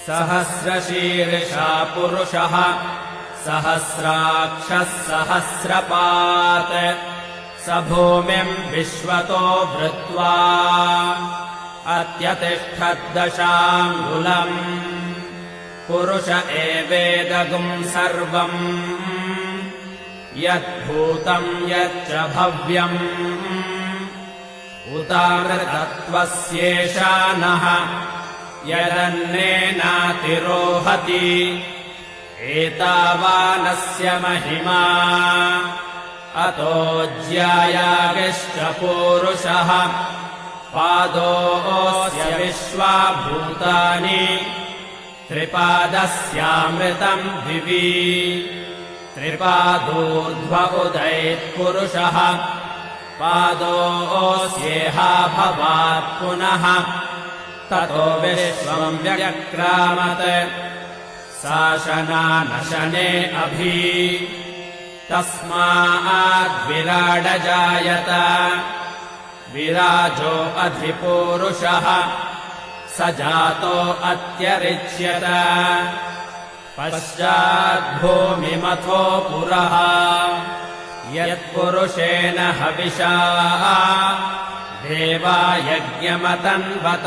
सहस्रशीर्षा पुरुषः सहस्राक्षः सहस्रपात् स भूमिम् विश्वतो भृत्वा अत्यतिष्ठद्दशाङ्गुलम् पुरुष एवेदगुम् सर्वम् यद्भूतम् यच्च भव्यम् उतामृतत्वस्येषा नः यदन्नेनातिरोहति एतावानस्य महिमा अतो ज्यायागिश्च पूरुषः पादोऽस्य विश्वा भूतानि त्रिपादस्यामृतम् दिवि त्रिपादोर्ध्व उदैत्पुरुषः पादोऽस्येहा भवात् पुनः ततो विश्वम् व्यक्रामत् शासनानशने अभि तस्माद्विराडजायत विराजो अधिपूरुषः स जातो अत्यरिच्यत पश्चाद्भूमिमथो पुरः यत्पुरुषेण हविषा देवा यज्ञमतन्वत